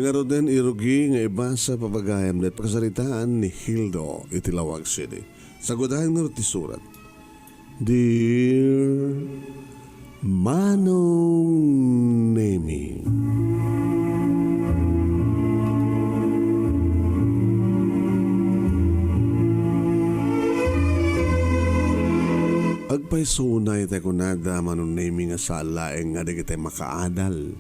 Nagaro din irugi nga iba sa papagayam na pagkasaritaan ni Gildo itilawag City. Sagudahan nga ti surat. Dear Manong Nemy, agpay sunay tayo kunada Manong Nemy nga salaeng nga di kita makaadal.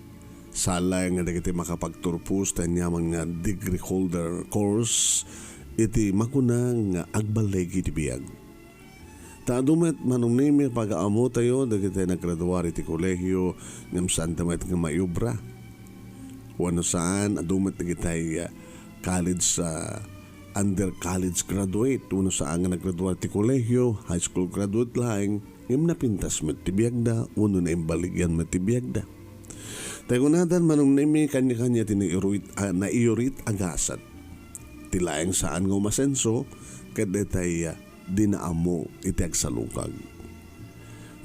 Salaeng nga di kita makapagturpus tayo niya mga degree holder course iti makunang nga agbalay iti biyag. Taadumet Manong Nemy pag-aamo tayo da kita naggraduar iti kolehiyo ngam saan tamat nga mayubra. Wano saan adumet na kita college sa under college graduate. Wano saan nga naggraduar iti kolehiyo, high school graduate lang ngam napintas met ti biyag da, wano na imbaligyan met ti biyag da. Tayo nadan Manong Nemy kanya-kanya naiyurit ang GASAT. Tilaeng saan nga umasenso kada tayo dinaamo iti agsalukag.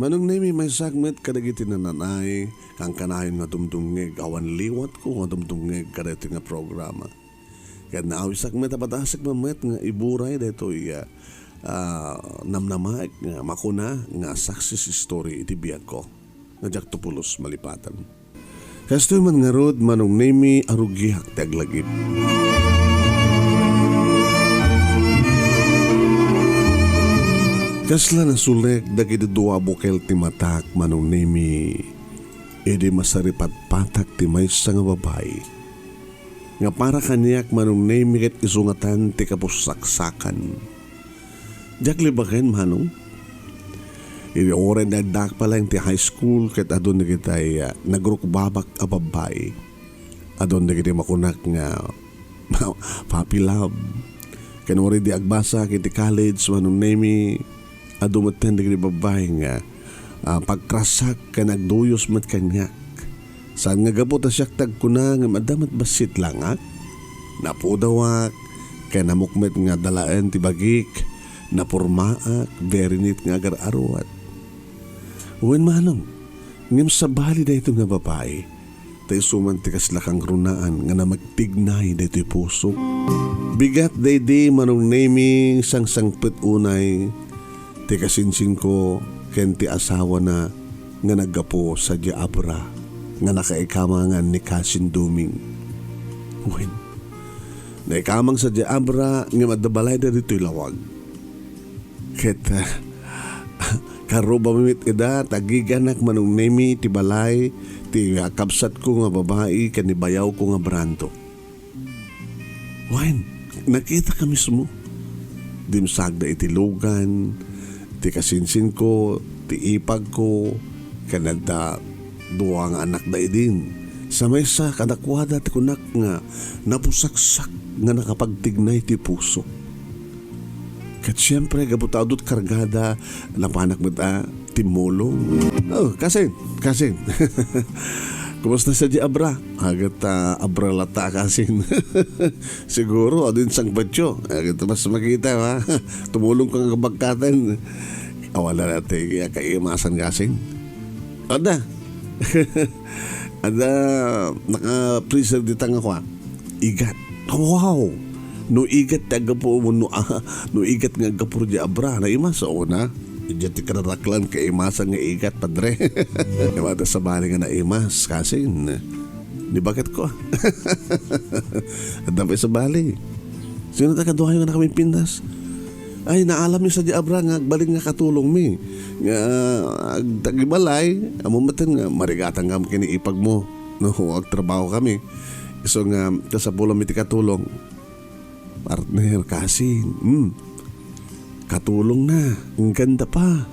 Manong Nemy may sagmet kadagiti nananay kang kanayon nga dumdungeg awan liwat ko nga dumdungeg kada iti nga programa. Kaya naawi sagmet apatasag mamet nga iburay dito namnamaik nga makuna nga success story iti biyag ko nga jak tupulos malipatan. Kastoy man nga rod Manong Nemy arugihak ti aglagip. Kasla na sulek dagiti dua bukel ti matak Manong Nemy edi masaripat patak ti maysa nga babae nga para kaniyak Manong Nemy ket isungatan ti kapussaksakan. Jak libaken Manong edi oren nagdak pa lang ti high school ket adon na kitay nagrukbabak a babae. Adon na kitay makunak nga puppy love. Kanori di agbasa kiti college Manong Nemy adumatan na kitay babae nga pagkrasak ka nagduyos mat kanyak. Saan nga gabot a siyak tagkuna nga madamat basit langak. Napudawak kaya namukmet nga dalaan ti bagik. Napurmaak very neat nga agar-aruat. Uwan Manong, ngam sa bali na ito nga babae, tayo sumantikas lakang runaan nga na magtignay na ito'y puso. Bigat day Manong Nemy sang-sangpit unay, ti kasinsing ko ken ti asawa na nga naggapo sa Diabra nga nakaikamangan ni Kasin Duming. Uwan, naikamang sa Diabra nga madabalay na dito'y lawag. Ket karuba mamit ida tagiganak Manong Nemy ti balay ti kakabsat ko nga babae kanibayaw ko nga branto. Wain, nakita ka mismo. Dimsagda iti lugan, ti kasinsin ko, ti ipag ko, kanada duwa nga anak da idin. Sa maysa kadakwada ti kunak nga napusaksak nga nakapagtignay ti puso. Kat siyempre, gabutadot kargada, napanak mo timulong. Oh, kasin. Kumusta sa Diabra? Agat abra lata kasin. Siguro, adin sang batyo. Agat mas makita, ha? Tumulong kang kabagkatan. Awala natin, kaimasan kasin. Ada. Ada, naka-freezer ditang ako, ha? Igat. Wow! No igat tagapo mo no igat nga gapur di abra na ima sa una ijati kararaklan kay imasa nga igat padre. Wala sa bali nga na imas kasin di bakit ko adamay sa bali sino tagaduha nga na kami pindas ay naalam mi sa di abra nga balik nga katulong mi nga tagibalay amumaten nga marigatan nga kini ipag mo no ag trabaho kami so nga kasapulo mi ti katulong partner kasin katulong na ang ganda pa.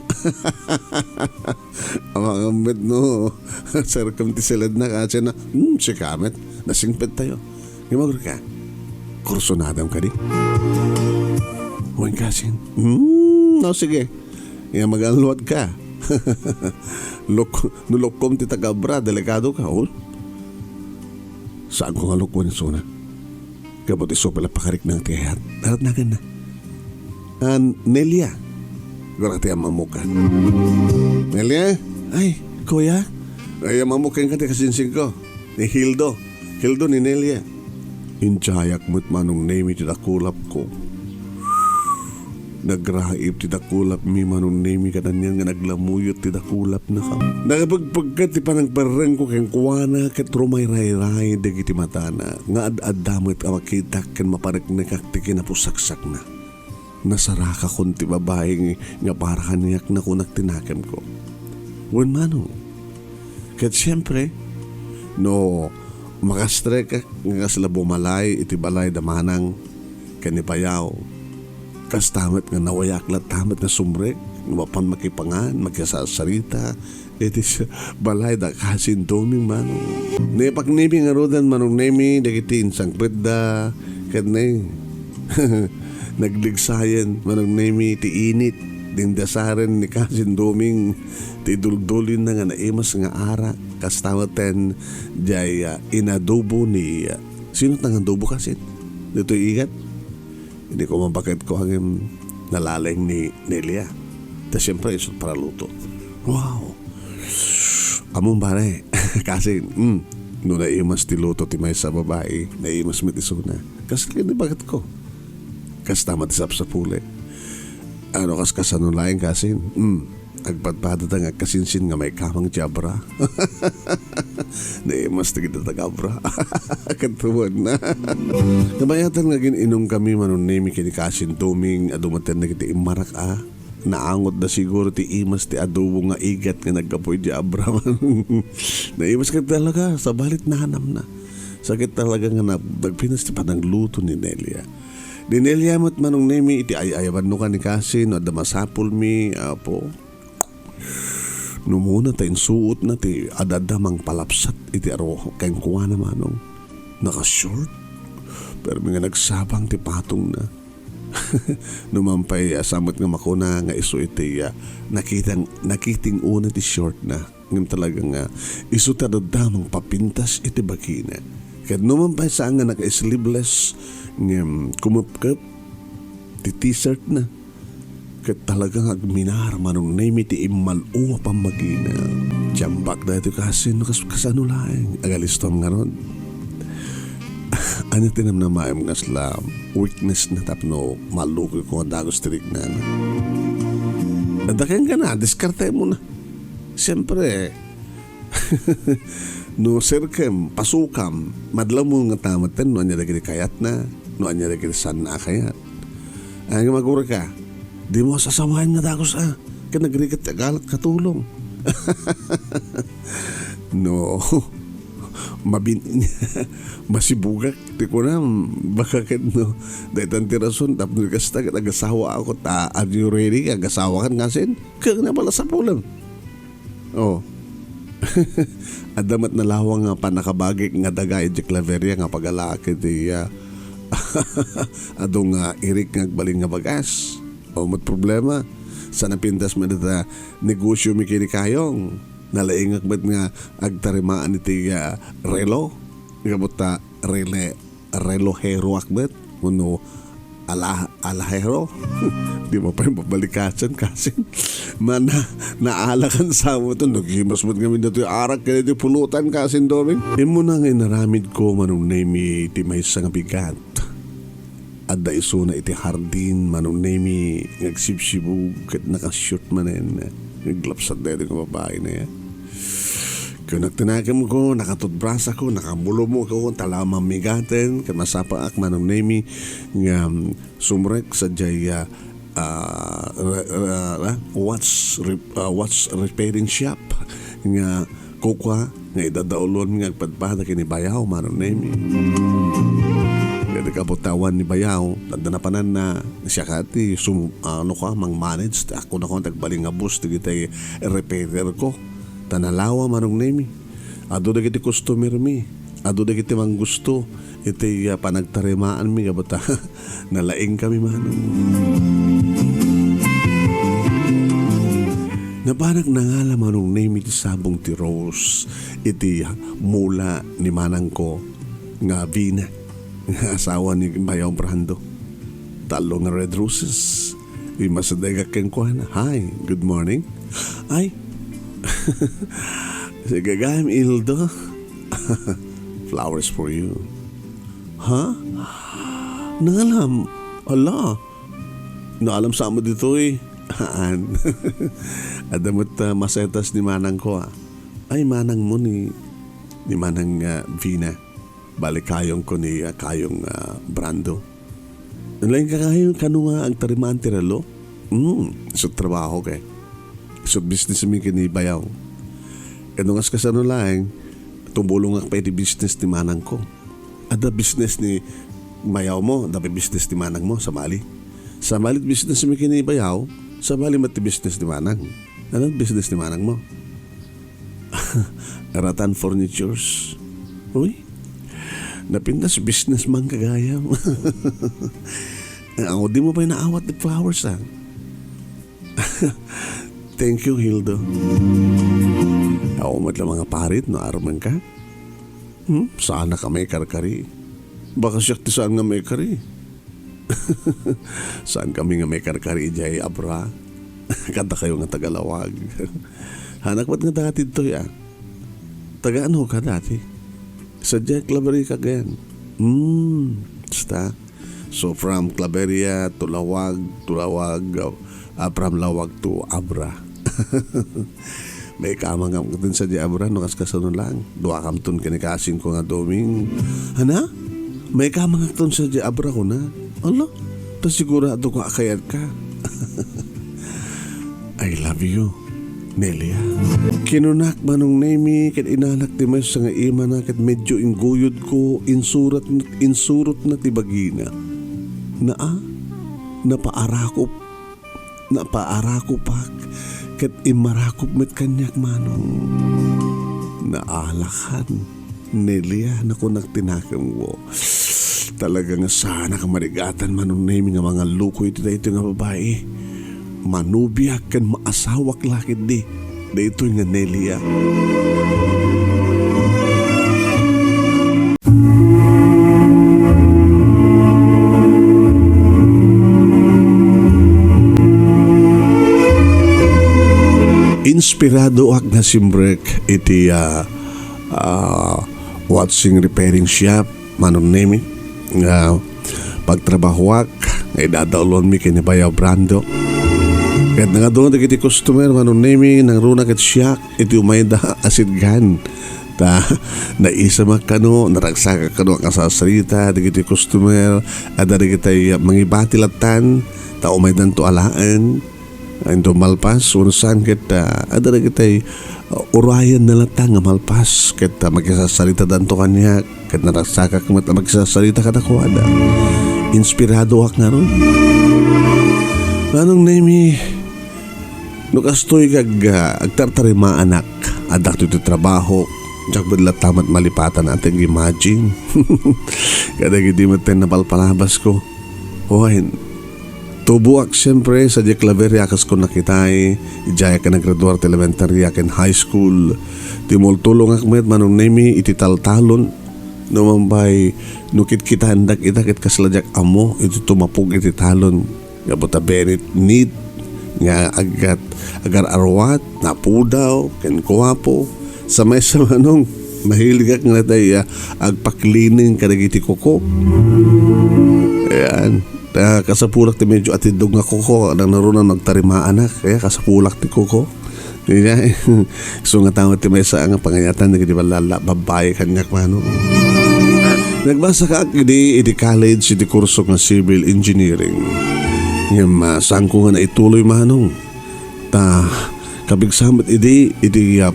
Ang ambet no sarkam ti silad na kasi na si kamet nasingpet tayo gimagro ka kurso na adam ka di huwag kasin no sige mag-alwad ka. Nulukom ti tagabra delikado ka saan ko nga lukwan suna kabot iso pala pakarik ng tihat. Darat na ganda. Nelia. Gurati ang mamukan. Nelia? Ay, kuya? Ay, ang mamukan ka ti kasinsing ko. Ni Gildo. Gildo ni Nelia. Injayak mo't Manong Nemy ti dakulap ko. Nagraip ti dakulap mi Manong Nemy kananyan nga naglamuyot ti dakulap na kam. Nakapagpagkat ti panagparang ko keng kuwana kat rumay ray-ray dagiti matana nga ad-adamot a makitak ken mapariknekak ti kinapusaksak na. Nasaraka kon ti babae nga para kaniyak na kunak tinakem ko. Wen Manong. Kat siyempre, no makastrek nga sila bumalay iti balay damanang kanipayaw. Kas tamat nga nawayaklat tamat nga sumrek mapan makipangan magkasasarita iti balay da kasinduming Manong. Nepaknimi nga rodan Manong Nemy dagiti insang pedda kanay nagligsayan Manong Nemy ti init din dasaren ni kasinduming ti duldulin na nga naimas nga ara kas tawaten jay inadobo ni sino tang adobo kasin dito igat. Hindi ko mabakit ko hanggang nalaling ni Nelia. Tapos siyempre, isot para luto. Wow! Among bare. Kasi, no naimas ti luto ti may sa babae, naimas mit isuna. Kasi hindi bakit ko. Kasi tama ti sapsapuli. Ano kas kasanulayan kasi, agpadpada nga kasinsin nga may kamang jabra. Naimas ti kita tagabra. Katuwan na. Nabayatan nga gininom kami Manong Nemy kini kasintuming adumaten na kiti imarak naangot na siguro ti imas ti adobo nga igat nga nagkapoy di abra. Naimas ka talaga sa balit nahanam na. Sakit talaga nga nagpinas ti panang luto ni Nelia. Di Nelia mat Manong Nemy iti ayayaban no ka ni kasin o damasapul mi apo. Numuna tayong suot na ti adadamang palapsat iti aro kayong kuha na Manong. Naka-short. Pero mga nagsabang ti patong na. Numampay samot nga makuna nga iso iti nakiting una ti short na. Ngayon talagang iso ti adadamang papintas iti bakina. Kaya numampay saan nga naka-sleeveless kumupkap ti t-shirt na. Kat talagang agminar Manong Nemy ti imaluwa pamagina. Jambak na ito kasi kasanulaing agalistom nga ron. Ano tinam na maayam nga sila weakness na tapno malukoy ko ang dagos tirik na. Nadakin ka na, diskarte mo na. Siyempre, no sirkem, pasukam, madlam mo nga tamaten, no anya dagiti kayat na, no anya dagiti san na kayat. Ang magura ka, di mo sasawahin nga dagos kaya nagrikat galat katulong. No, masibugak di ko na baka no dahil tanti rason tapos kasta nagasawa ako are you ready agasawa kan ngasin kaya na pala sa pulang adamat na lawang nga panakabagik nga daga iti klaverya nga pagalaki di adong irik nga agbaling nga bagas mat problema sa napintas mo na negosyo mi kini kayong nalaingak ba't nga agtarimaan iti relo nga buta relohero akbat uno alahero di mo pa yung babalikasan kasi naalakan sa mo ito naghimas mo't kami na ito yung arak kaya ito pulutan kasi doming imo na nga inaramid ko Manong Nemy iti may nga bigat adda iso na iti hardin Manong Nemy ngagsibsibug kat nakashoot manen naglapsat na ito ng babae na yan kung nagtinagam ko nakatutbras ako nakabulo mo ko talamang migaten kat masapa ak Manong Nemy nga sumrek sa jaya watch repairing shop nga kukwa nga idadaulon nga agpadpada kini bayaw Manong Nemy kabutawan ni bayaw nadanapanan na siya kati mang manage ako na ko tagbaling nga bus digitay repairer ko tanalawa Manong Nemy ado dagiti customer mi ado dagiti mang gusto iti panagtarimaan mi gabata nalaing kami Manong nabanak na nga la Manong Nemy ti sabong ti Rose iti mula ni manang ko nga Vina nga asawa ni Bayaw Brando talo nga red roses imasadega ken ko na hi good morning ay si gagayyem Gildo flowers for you Ha? Nangalam. Ala. Naalam sa amo dito eh. Haan. Adamot masetas ni manang ko Ay manang mo ni manang Vina. Balik kayong ko ni kayong Brando. Nalain ka kayong kanunga ang tarimaan tiralo? So trabaho kay. So business mi kini bayaw. Kanungas ka sa lang, tumulong nga pa iti business ni manang ko. Ada business ni bayaw mo, dapat business ni manang mo sa Mali. Sa Mali business mi kini bayaw, sa Mali mati business ni manang. Anong business ni manang mo? Ratan Furnitures. Uy, napintas business man kagaya mo. Ang di mo pa inaawat the flowers Thank you, Gildo. Ako matla mga parit no arman ka. Sana ka may karkari. Baka siyak ti saan nga may kari. Saan kami nga may karkari jay abra. Kanta kayo nga tagalawag. Hanak ba't nga dati ito Taga ano ka dati? Sadya Claveria ka ganyan. Basta. So from Claveria to Lawag, from Lawag to Abra. May kamang din sa di Abra, no kaskasanon lang. Dua kamtun kanikasing ko nga doming. Hana? May kamang akton sa di Abra ko na. Ala? Ta sigurado ko akayat ka. I love you, Nelia. Kinunak Manong Nemy ket inanak ti may sa nga ima na ket medyo inguyod ko insurot na tibagina. Napaarakop pak ket imarakop met kanyak Manong. Naalakan Nelia na kunak tinakam ko. Talaga nga sana ka marigatan Manong Nemy nga mga lukoy iti daytoy nga babae. Manubiak kan maasawak lakid di. Daytoy nga Nelia. Inspirado ak na simbrek iti watching repairing shop Manong Nemy nga pagtrabaho ak ay dadalon mi kinibayaw Brando. Kahit nga doon iti customer Manong Nemy nang runa ket siyak iti umayda asid gan ta naisa makano naragsaka kano ang kasasarita iti customer ada digitay mangibati latan ta umaydan to alaan ando malpas unasan ket ada digitay urayan na latang nga malpas ket magkasasarita danto kanya ket naragsaka kumat magkasasarita kada ko ada inspirado ak nga ron Manong Nemy. No kastoy agtartarima anak adak to trabaho jak badla tamat malipatan ating imagine kada gidi maten na palpalabas ko ohin tubuak siyempre sa di Claveria kas ko nakitay ijaya ka naggraduar ti elementary ken high school timultulong ak met Manong Nemy iti taltalon no mambay nukit kita handak ita ket kaslajak amo iti tumapog iti talon nga buta benit need nga agar arwat napudaw ken kuwapo sa may sa manong mahilig ak nga tay agpaklining kadagiti koko ayan kasapulak ti medyo atidog nga koko nang narunan nagtarima anak kaya kasapulak ti koko kaya so nga tawag ti may sa nga pangayatan nagiti balala babae kanyak Manong nagbasa ka iti college iti kurso nga civil engineering. Ngam saan ko nga naituloy Manong ta kabigsamat iti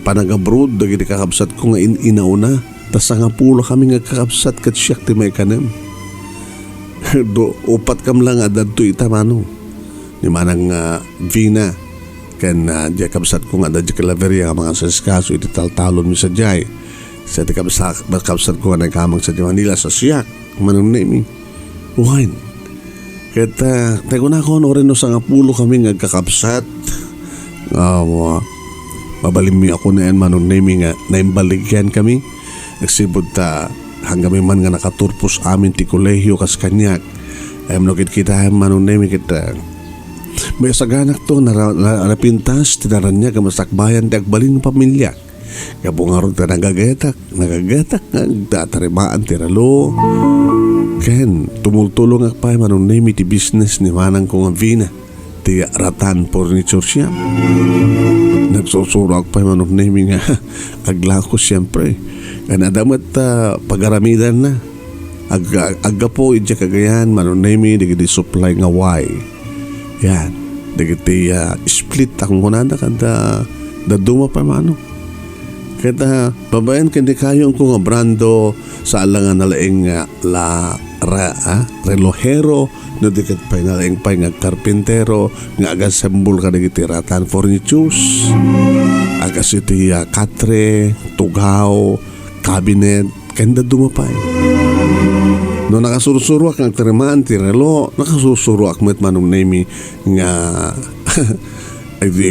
panag-abroad dagiti kakabsat ko nga inauna ta sangapulo kami nga kakabsat ket siyak ti may kanem upat kam lang adadto ita Manong ni manang Vina ken di kakabsat ko nga dadya Claveria nga mga saskaso iti taltalon mi sa jay sa ti kakabsat ko nga nagkamang sa Manila sa siyak Manong Nemy wine. Kaya tayo na ako rin no sa nga pulo kami nga kakabsat. Mabalimi ako na yan Manong Nemy nga naimbaligyan kami. Nagsibod ta hanggang man nga nakaturpos amin ti kolehiyo kas kanyak. Ay manukit kita Manong Nemy kita. May saganak to napintas tinaran niya kamasakbayan ti agbalin ng pamilya. Kabungarod ka nagagatak nagtatarimaan ti relo. Ken tumultulong ak pa Manong Nemy ti business ni manang kong Avina ti Ratan Furniture Shop. Nagsusuro ak pa Manong Nemy nga aglako siyempre. Kanadamat pagaramidan na. Agga po idya kagayan Manong Nemy digiti supply nga way. Yan. Digiti split akong kunanda kada daduma pa mano. Kada babayan kindi kayo ko nga brando sa alangan na laing relojero no diket pa na laing pa nga karpintero nga agasembol ka digiti Ratan Furnitures. Agas iti katre, tugaw, cabinet, kanda dumapay. No nakasurusuruak ang tarimaan ti relo, nakasusuruak met Manong Nemy nga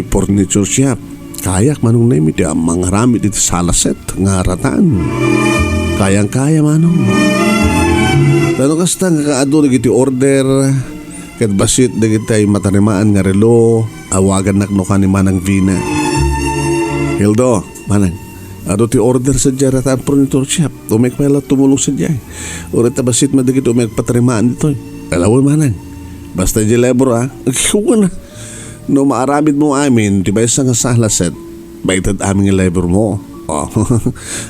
furniture shop. Kayak Manong Nemy ti mga rami dito salaset nga Ratan. Kayang-kaya Manong. Tano kasta nga kaado digiti order ket basit digiti matanimaan nga relo awagan nakno ka ni Manang Vina. Gildo, Manang. Ado ti order sa Ratan Furniture Shop. Umek pala tumulong sa dyan. Ulit basit madigit umek patanimaan dito. Alawin Manang. Basta di labor Ikaw na. No maaramid mo amin, di ba isang salaset, baitad amin yung labor mo.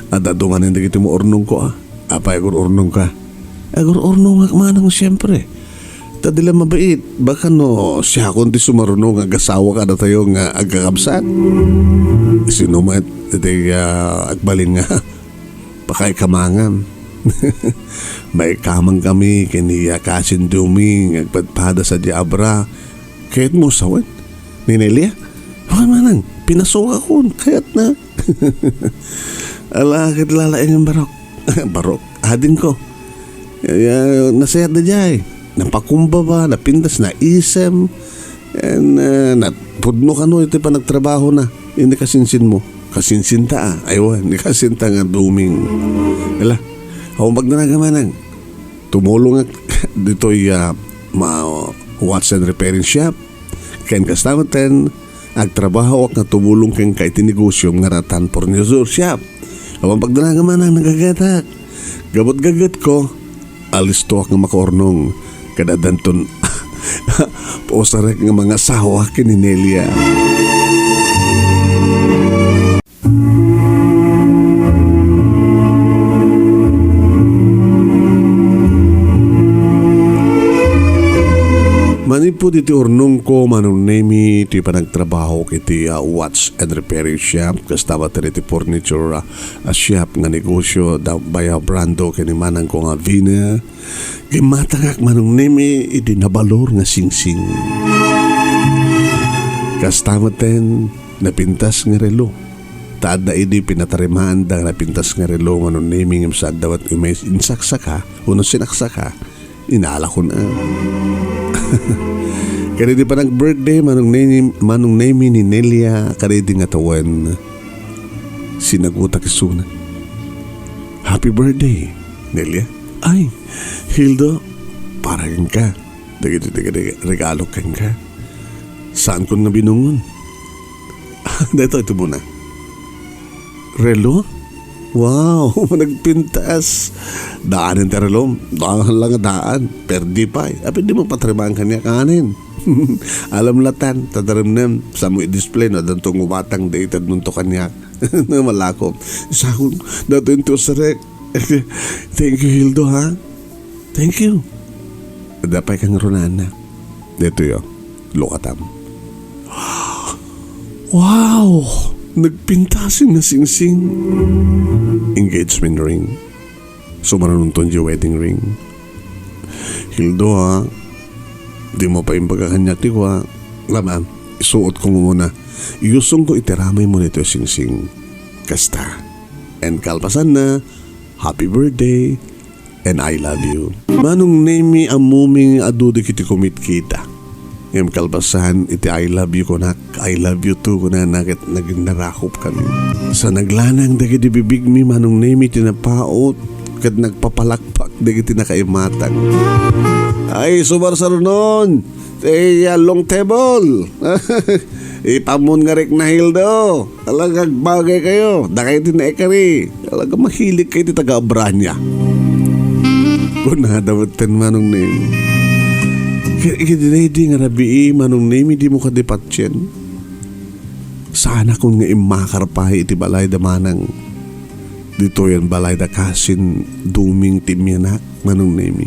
At aduman hindi kita mo ornong ko Apa agur ornong ka? Agur ornong ka manang siyempre. Tadila mabait, baka no siya kundi sumarunong agasawa ka na tayo nga agkakabsat. Sinumat, iti agbalin nga, pakay kamangan. May kamang kami, kiniya kasinduming, agpadpada sa diabra. Kahit mo sawan. Ninelia? Baka manang, pinasuka ko, kaya't na. Alakit lalaing ang barok. Barok, adin ko. Nasayat na dyan. Napakumba ba, napindas na isem. And napudno ka no, ito pa nagtrabaho na. Hindi kasinsin mo. Kasinsinta Aywan, hindi kasinta nga duming. Ala, huwag na nagamanang. Tumulong dito'y watch and repairing shop. Ken kastamatan agtrabaho ak nga tumulong ken kay tinegosyo nga Ratan Furniture Shop. Awang pagdala man ang nagagatak. Gabot-gagat ko alisto ak nga makornong kadadanton posarek nga mga sawa ken ni Nelia. Manipod iti ornong ko Manong Nemy ti panagtrabaho kiti watch and repairing shop kastama iti furniture shop nga negosyo da baya brando kini manang ko nga Vina gimatangak Manong Nemy iti nabalor nga singsing kastama ten napintas nga relo taad na idi pinatarimaan da napintas nga relo Manong Nemy ngam sa dawat imay insaksaka uno sinaksaka inaala ko na. Kaya di pa nag-birthday Manong Nemy ni Nelia kaya di nga tawan sinaguta kisuna. Happy birthday Nelia. Ay Gildo, parang ka dagiti regalo kang ka. Saan ko nga binungon? Dito ito muna. Relo? Wow, nagpintas. Daanin terelom, daan lang daan, perdi pa. Tapi di mo patrimaan kanya kanin. Alam latan, tadarim sa mo i-display na dantong umatang dated nung to kanya. Malako. Sakon, dato yung sarek. Thank you, Gildo, ha? Thank you. Dapay kang runana. Dito yun, lokatam. Wow! Nagpintasin na singsing. Engagement ring. Sumaranunton yung wedding ring. Gildo ha, di mo pa yung pagkakanyati ko ha. Laman, isuot ko muna. Iusong ko itiramay mo nito singsing. Kasta. And kalpasan na, happy birthday, and I love you. Manong Nemy amuming adudi kiti kumit kita. Ngam kalbasan iti I love you ko nak, I love you too ko na naging narakop kami. Sa naglanang dagiti bibig mi Manong Nemy tinapaot kad nagpapalakpak dagiti nakaimatang. Ay subar sa runon, long table. Ipamon nga rin na Gildo. Talagang bagay kayo. Dakay din na ekari. Talagang mahilig kayo di taga-Abranya. Kung nadawatan Manong Nemy. Kaya nga rabi Manong Nemy di mo kadipatyen. Sana kung nga imakarpahi iti balay da manang. Dito yan balay da kasin duming timyanak Manong Nemy.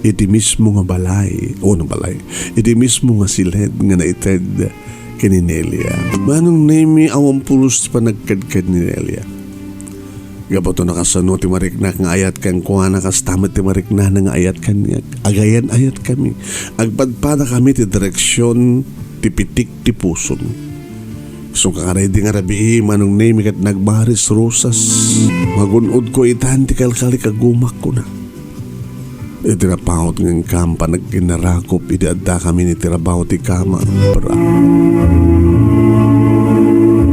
Iti mismo nga balay. O na balay. Iti mismo nga silid nga naited kini Nelia. Manong Nemy awang pulos pa nagkadkad ni Nelia. Gabato nakasano ti mariknak nga ayat kan kuha nakastamat ti marikna nga ayat kan agayan ayat kami. Agpadpada kami ti direksyon ti pitik ti puson. So kakaredy nga rabi Manong Nemy kat nagbaris rosas. Magunod ko itan ti kalkali kagumak ko na. Iti napahot ng kampa nagkinarakop idadda kami ni tirabaho ti kama.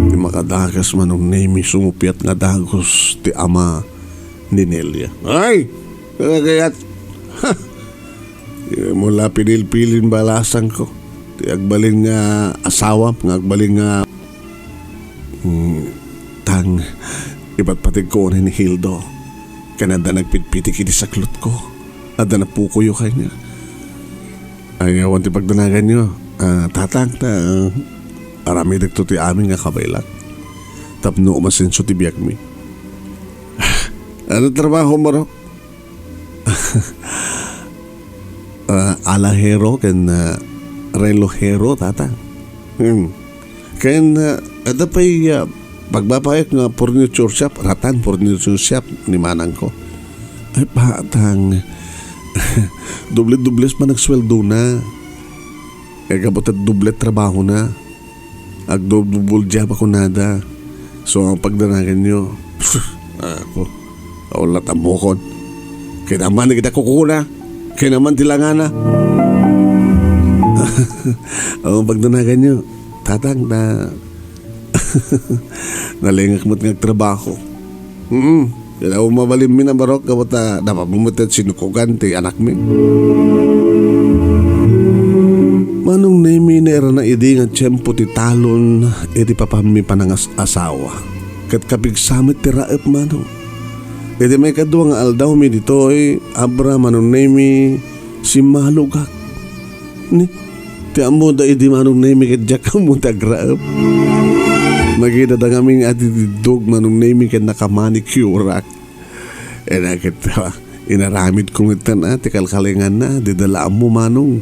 Ti makadakas Manong Nemy sumupiat nga dagos ti ama ni Nelia. Ay! Kagayat! Ha! Mula pinil-pilin balasan ko. Ti agbalin nga asawa, nga agbalin nga tang ipatpatig ko ni Gildo. Kanada nagpitpitik iti saklot ko. Ada na po kuyo kay niya. Ayawan ti pagdanagan nyo. Tatang na arami dagto ti amin nga kabaylat. Tapno umasinso ti biyak mi. Ano trabaho mo ro? Alahero ken relojero tatang. Ken ada pa'y pagbapayag nga furniture shop, ratan furniture shop ni manang ko. Ay patang doble-dobles pa nagsweldo na. Kaya kapot at doble trabaho na. Ag-double job ako nada. So ang pagdanagan nyo, ako, kaulat ang bukod. Kaya naman na kita kukuna. Kaya naman tilangan na. Ang pagdanagan nyo, tatang na nalingak mo't ngagtrabaho. Kaya ako mabalim mi na barok kapot na napapumutat sinukugan ti anak mi. Manong Nemy na era na idi nga tiyempo ti talon iti papami panangas asawa. Kat kapig samit ti raep Manong. Iti may kadwa nga aldaw mi ditoy abra Manong Nemy si malugak. Ni ti amo da idi Manong Nemy kat jak amo tagraep. Magida da kaming atitidog Manong Nemy kat nakamanicure. E nakita inaramid kong itan ti kalkalingan na didala mo Manong.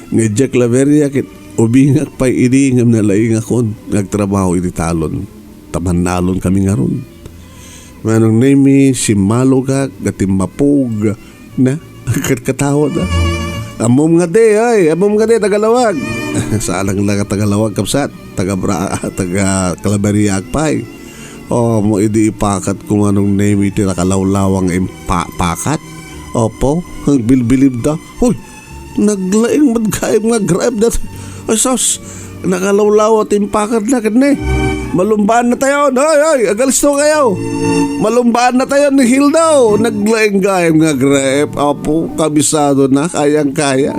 Nga Jack Laveria kit ubingak pa idingam na laing akon nagtrabaho iti talon. Taman nalon kami nga ron. Manong Nemy si malugak gatimbapog na katawa na. Amom nga de ay, amom nga de tagalawag. Saalang lang tagalawag kapsat, taga Kalabaria agpay. O mo idi ipakat kung Manong Nemy ti nakalawlawang pakat. Opo, ang bilbilib da. Hoy, naglaing madgaib nga grab dat. Ay sos, nakalawlaw at impakat na kani. Malumbaan na tayo. Ay, agalisto kayo. Malumbaan na tayo ni Gildo. Naglaing gaib nga grab. Opo, kabisado na, kayang-kaya.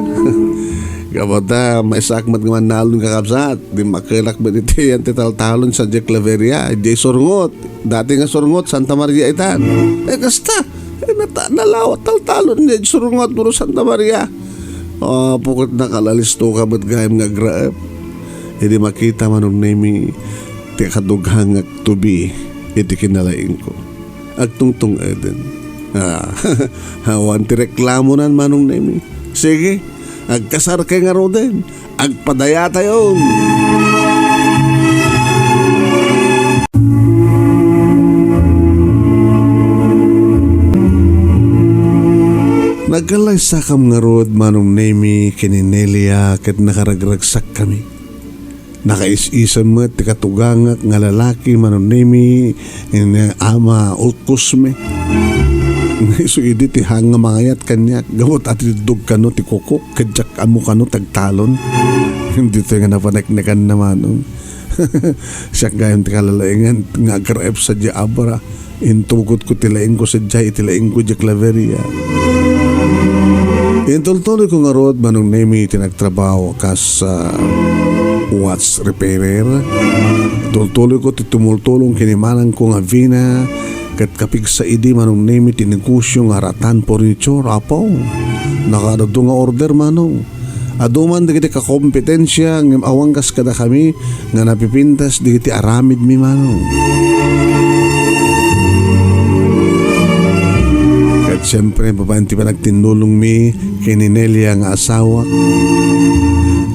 Kapata, may sakmat nga manalon kakabsat. Di makilak ba nito yan titaltalon sa Jack Laveria. Di surungot. Dati nga surungot, Santa Maria itan. Kasta, nalawat taltalon di surungot puro Santa Maria. Pukot na kalalisto ka ba't gayam nga graep. Hindi makita Manong Nemy ti kadughang ag tubi iti kinalaing ko. Agtungtong eden. Hawan ti reklamo nan Manong Nemy. Sige, agkasar kay nga ro din. Agpadaya tayo. Nagkalay sakam nga rod Manong Nemy kini Nelia ket nakaragragsak kami. Nakais-isan mo ti katugangak nga lalaki Manong Nemy ama utkusme. So idi ti hanga mangayat kanya gamot at idug kano ti kukuk kadyak amo kano tagtalon. Hindi to nga napaneknekan naman. Siya gayon ti kalalaingan nga agraep sa di abra. Intugot ko tilaing ko sa di itilaing ko di Claveria. Intultuloy ko nga rod Manong Nemy tinagtrabaho kas watch repairer. Tultuloy ko titumultulong kinimanang ko nga vina kat kapig sa idi Manong Nemy tinegosyo nga ratan furniture apaw. Nakadado nga order Manong. Aduman digiti ka kompetensya ng awangkas kada kami nga napipintas digiti aramid mi Manong. Kat siyempre babanti pa nagtinulong mi kininelia nga asawa.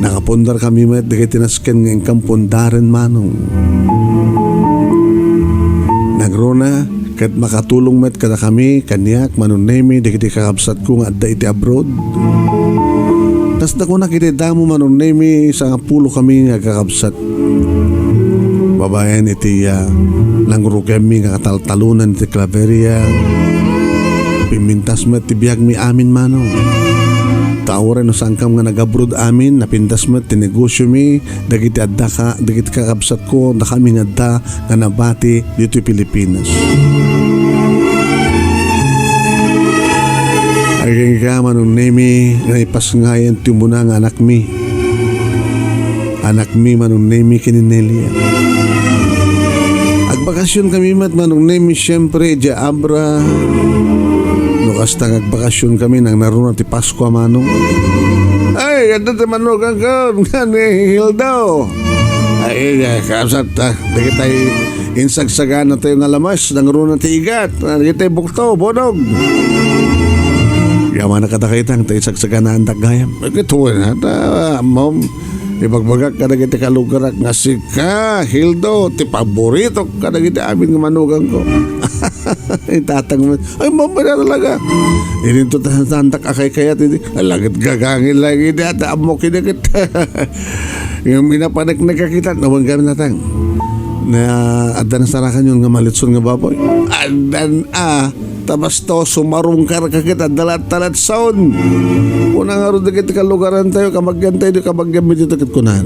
Nakapundar kami met digiti nasken nga ingkang pundaren Manong. Nagrona kat makatulong met kada kami kanyak Manong Nemy digiti kakabsat ko nga adda iti abroad. Tas na ko nakitita mo Manong Nemy sa nga pulo kami nga kakabsat. Babayan iti langguro kami nga kataltalunan iti Claveria. Pimintas mo iti biyag mi amin Manong. Tawaran no sangkam nga nag-abroad amin, napintas mo iti negosyo mi, dagiti adda ka, dagiti kakabsat ko, na kami nga adda nga nabati dito Pilipinas. Aging ka Manong Nemy nga ipasngayan timuna nga anak mi. Anak mi Manong Nemy kininelia. Agbakasyon kami mat Manong Nemy siyempre di abra. Nukas tang agbakasyon kami nang naroon ti Pasko Manong. Ay, ganda ti Manong kang ni Gildo. Ay, kakabsat dagit tayo insagsagan na tayo nga lamas nang naroon ti igat. Dagit tayo bukto, bonog. Yaman na katakitang tayo sagsagan na andak gayam. Ito na, mom. Ibagbagak ka na kita kalugarak nga si ka, Gildo, ti paborito ka na kita amin nga manugang ko. Itatang mo, ay mom ba na talaga? Ininto tantak akay kayat, alagit gagangin lagi na, taamo kinakit. Yung minapanik na kakita, naman kami natang. Na adan sarakan yung nga malitson nga baboy. Adan tabas to sumarungkar ka kita dalat-talat sound. Una nga rin dikit kalugaran tayo kamagyan tayo kamagyan mo dito kit kunan.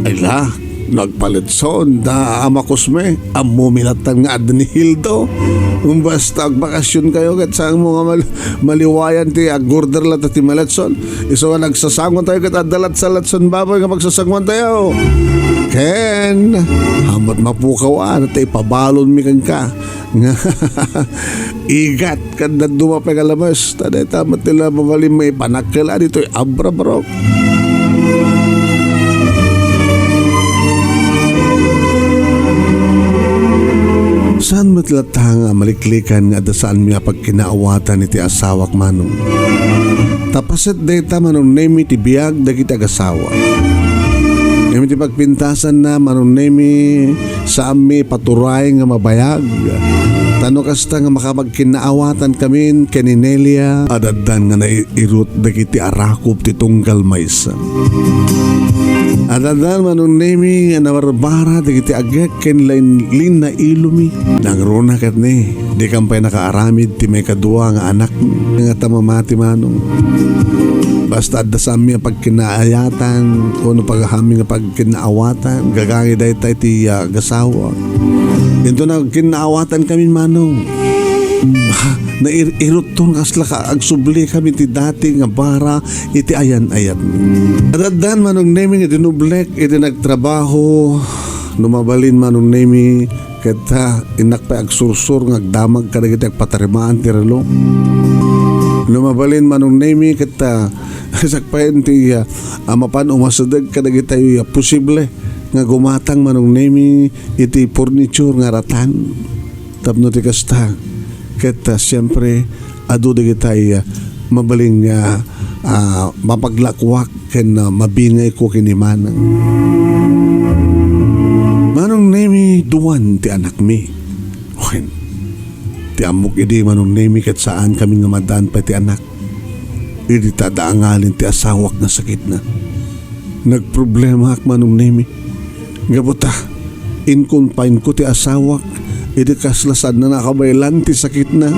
Ay la, nagpalit sound da amakos me amumilatang nga adan ni Gildo. Basta agbakasyon kayo kat saan mo nga maliwayan ti agorder lang ti malatson. Iso nga nagsasangon tayo kat adalat-salat son baboy nga magsasangon tayo. Ken, hamat mapukaw at ipabalon mi kan ka. Nga igat kada dumapay kalamas taday tamat nila mamalim may panakila dito abra bro. Saan matlatang maliklikan nga dasaan mga pagkinaawatan iti asawak Manong. Tapaset dayta Manong Nemy ti biyag dagiti agasawa. Ngayon ti pagpintasan na Manong Nemy sa ami paturay nga mabayag. Tano kasta nga makapagkinaawatan kami kaninelia adadan nga nairut dagiti arakop ti tunggal maysa. Adadan Manong Nemy nga nawarbara dagiti agek ken lain na ilumi. Nangruna kat ni di kampay nakaaramid ti may kadua nga anak nga tamamati Manong. Basta adda sa amin pagkinaayatan o no paghami nga pagkinaawatan gagangi dahi tayo ti gasawa. Ito na kinaawatan kami Manong. Nairot to kasla ka agsubli kami ti dati nga bara iti ayan-ayan. Adadan Manong Nemy nga dinublek iti nagtrabaho numabalin Manong Nemy kata inak pa agsursur nga agdamag kadagiti agpatarimaan ti relo. Lumabalin Manong Nemy kata sakpain ti amapan umasadag kadagiti posible nga gumatang Manong Nemy iti furniture nga ratan. Tapno ti kasta kata siyempre adu digitay mabaling mapaglakwak ken mabingay ko kinimanang. Manong Nemy duwan ti anak mi. Wen ti amok idi Manong Nemy ket saan kami nga madaan pa ti anak. Idi tadaangalin ti asawak na sakit na. Nagproblema ak Manong Nemy. Gabuta inconfine ko ti asawak idi kaslasan na nakabaylan ti sakit na.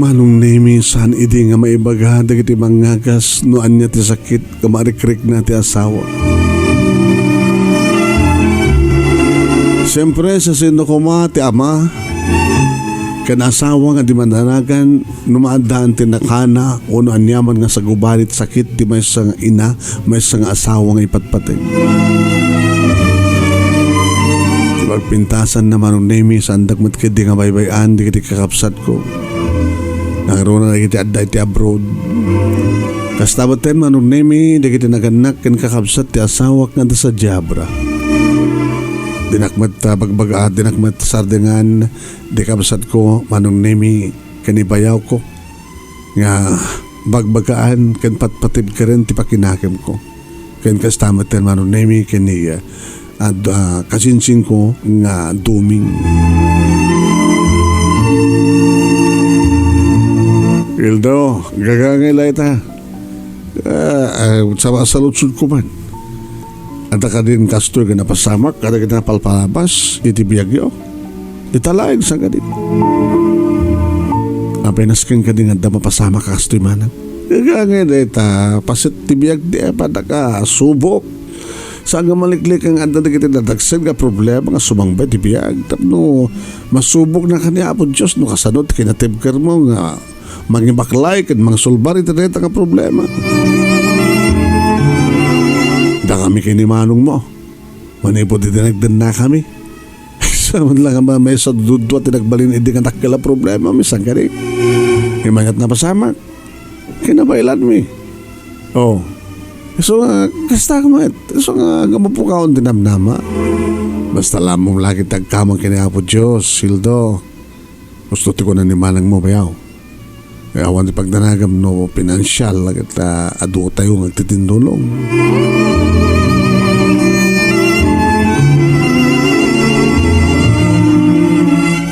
Manong Nemy saan idi nga maibaga dagiti mangagas no anya ti sakit kamarikrik na ti asawa. Siyempre sa sino ko ti ama, kanasawa nga di mananagan, numaadaan tinakana, o anyaman nga sa gubalit sakit, di may isang ina, may isang asawa nga ipatpatay. Di pagpintasan na Manong Nemy, sandag matkid di nga baybayan, di kiti kakabsat ko. Nakaroon na kiti adda iti abroad. Kastabaten Manong Nemy, di kiti naganak kan kakabsat ti asawak nga da sa Jabra. Dinakmat bagbaga, dinakmat sardengan, di kabsat ko Manong Nemy, kanibayaw ko nga bagbagaan kan patpatib ka rin ti pakinakim ko kan kastamatan Manong Nemy kani kasinsin ko nga duming. Gildo, gagangilay ta sa lutsud ko man. Ada ka din kastoy ka napasamak, kada ka napalpalabas, itibiyagyo. Italaig sa kadit. Apenas ka din nga mapasamak kastoy manan. Kagangin dita, pasit tibiyag di pada ka, subok. Saan nga maliklik ang anda na kita nadagsin ka problema nga sumangbay tibiyag. Tapno, masubok na kaniya po Diyos, no kasanot, kinatibkar mo nga, mangibaklay, kan mga sulbar, ito nga problema. Da kami kinimanong mo. Manipo di dinagdan na kami. Saman lang ang may sa dudwa tinagbalin hindi ka nakala problema. Misang ka rin. Imangat na pasamak. Kinabailan mi. Oh. So kasta ka mo so nga gamapukaon dinamnama. Basta lamong lagi tagkamang kiniapo Diyos, Gildo. Gusto ti ko na ni manang mo bayaw. Kaya awan di pagdanagam no pinansyal agad adu tayo nagtitindulong.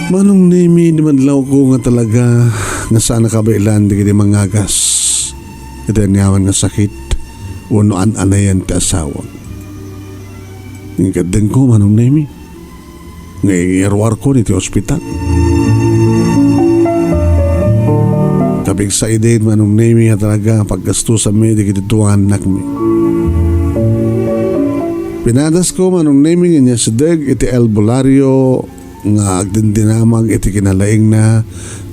Manong Nemy, di man law ko nga talaga nga sana kabailan di kiti mangagas. Ito niyaman nga sakit uno anayan ti asawa. Ngikad din ko Manong Nemy. Ngayarwar ko niti ospital. Kapig sa idein Manong Nemy nga talaga paggasto sa me di kiti tuwan anak mi. Pinadas ko Manong Nemy nga niya sideg iti albularyo nga agdindinamag iti kinalaing na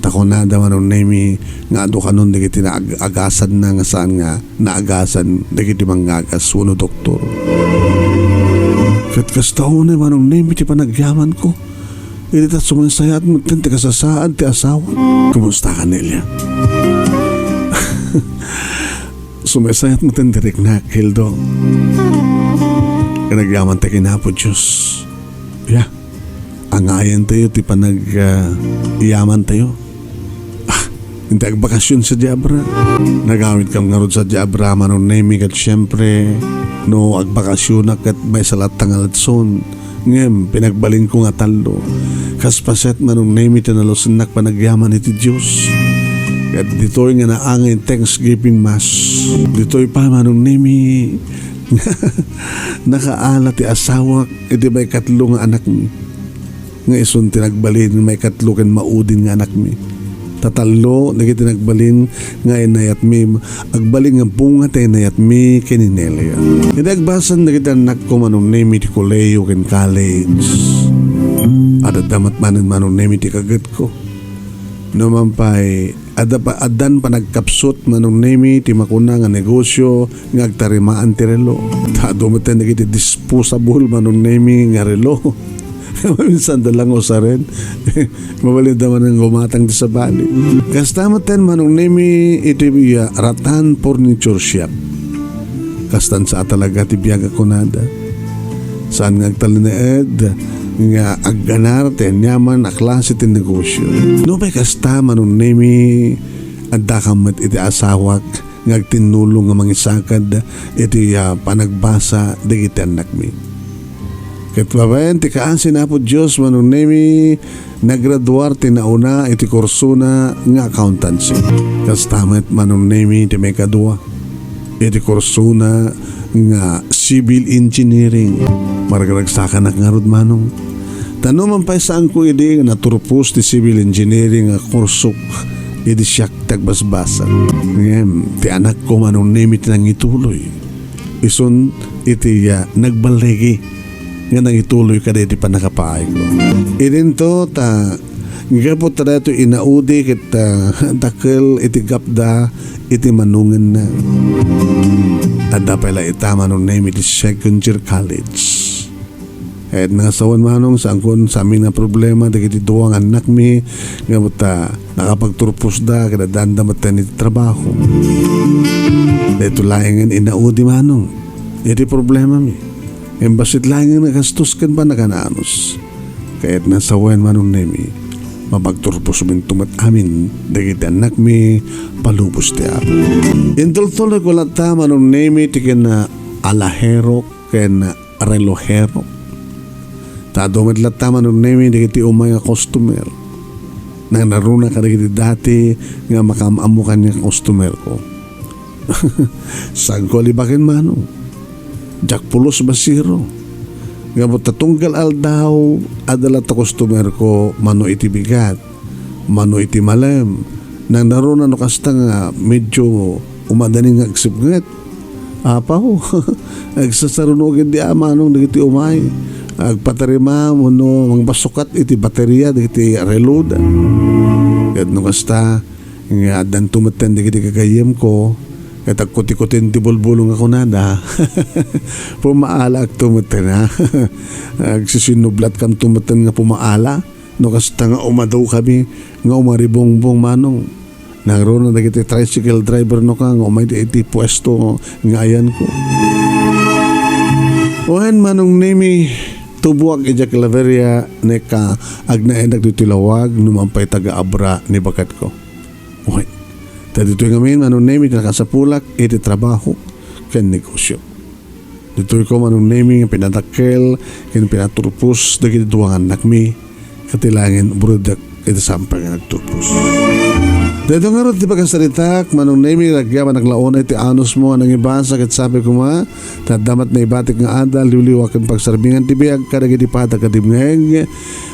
takonada Manong Nemy nga ado kanon di kiti agasan na nga saan nga naagasan di kiti mangagas uno doktor. Kat kastaon na Manong Nemy ti panagyaman ko iti tat sumansayat mo tinti kasasaan ti asawa. Kumusta ka Nelia? Sumansayat mo tinti rik na Gildo. Kanagyaman ti kinapo Diyos. Yeah. Angayan tayo, ti panag-iyaman tayo. Hindi agbakasyon sa Jabra. Nagamit kang ngarod sa Jabra, Manong Nemy, kat syempre, no, agbakasyon na kat may salat tangalatson. Ngayon, pinagbalin ko nga talo. Kaspaset, Manong Nemy, tinalosin panagyaman iti Diyos. Kat dito'y nga naangin Thanksgiving Mass. Dito'y pa, Manong Nemy, nakaala ti asawa, iti may katlo nga anak mi. Nga isun tinagbalin may katlukan maudin nga anak mi. Tatalo nagi tinagbalin nga inayat mi agbalin nga bunga tay inayat mi kininelia. Hindi agbasan nagi anak ko Manong Nemy ti koleyo ken college. Ada damat manen Manong Nemy ti kagat ko. Numampay adan pa nagkapsot Manong Nemy ti makuna nga negosyo nga agtarimaan ti relo. Dumeten nagi ti disposable Manong Nemy nga relo. Minsan dalang usa rin. Mabalid naman ang gumatang di sa bali. Kastamatan Manong Nemy iti ratan furniture shop. Kastan sa talaga ti biyaga kunada. Saan nga agtalinaed nga agganar ti nyaman a klase ti negosyo. No may kasta Manong Nemy adda kamat iti asawak nga agtinulong nga mangisakad iti panagbasa digiti anak mi. Ket babayan ti kaansin na po Diyos Manong Nemy nagraduar ti nauna iti kursuna nga accountancy. Kastamet Manong Nemy ti may kadua iti kursuna nga civil engineering. Margaragsakan na ngarod Manong. Tanuman pa saan ko idi nga naturpos ti civil engineering nga kursok idi siyak tagbasbasan. Ngayon ti anak ko Manong Nemy ti nangituloy. Ison iti nagbalegi nga nang ituloy ka di pa nakapaay ko. Idinto ta gapot ta ito inaudi kit dakil iti gapda iti manungan na. Adda pala ita Manong Nemy iti second year college. Kahit nasawan manong sa angkon sa amin nga problema dagiti duwang anak mi nga buta nakapagturpos da kada danda mata ni trabaho. Dito laingan inaudi manong. Iti problema mi. Embasit laingan nagastos kan ba nakananos. Kahit nasawan Manong Nemy mapagturpos min tumat amin dagiti anak mi palubos ti apo. Intultuloy ko lata Manong Nemy ti ken alahero ken relojero. Tadomit lata Manong Nemy dagiti umay nga customer. Nang naruna ka dagiti dati nga makamamu kanya customer ko. Saan ko libakin manong? Jack pulos basiro. Nga mo tatunggal aldaw adala ta customer ko mano iti bigat, mano iti malem. Nang naruna no kasta nga medyo umadaning agsipnget. Apaw, agsasarunog di amanong dagiti umay. Agpatarima mo no mga basukat iti baterya dagiti reload. Kad no kasta nga dan tumatan dagiti gagayyem ko kat agkuti-kutin ti bulbulong ako nada. Pumaala ag tumatan ha. Agsisinublat kam tumatan nga pumaala. No kasta nga umadaw kami nga umaribongbong manong. Nagroon na dagiti tricycle driver no ka nga umay iti pwesto nga ayan ko. Ohen Manong Nemy tubuak ija Claveria neka agnaendag dito lawag numampay taga-abra ni bakat ko. Okay. Dito yung amin Manong Nemy nakasapulak iti trabaho ken negosyo. Dito ko Manong Nemy nga pinadakkel ken pinaturpos dagiti duwang anak mi katilangin brudak iti sampay nga nagturpos. Dito nga rin di pagkasalitak Manong Nemy nagyaman naglaon iti anos mo nang ibasa ket sabi ko nga tadamat na ibatik nga adal liwliwakan pagsarbingan ti biag kadagiti pata kadimngeg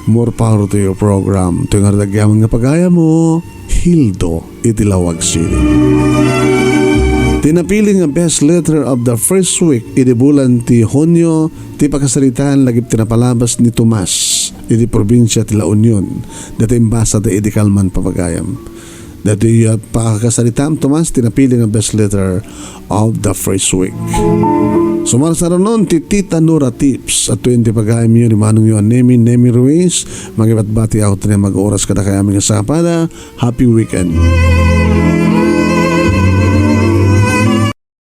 more power to your program. Ito nga rin nagyaman nga pagaya mo Gildo iti Lawag City. Tinapili nga best letter of the first week iti bulan ti Hunyo ti pagkasalitaan lagip tinapalabas ni Tomas iti probinsya ti La Union dati imbasa ti iti Kalman papagayam. Dati pakakasalitam Tomas tinapili nga best letter of the first week. Sumarsara nun ti Tita Nora Tips at 20 pagkaim yun ni Manong yun Nemy Ruiz magibat-bati out na mag-oras kada kaya aming sapada. Happy weekend.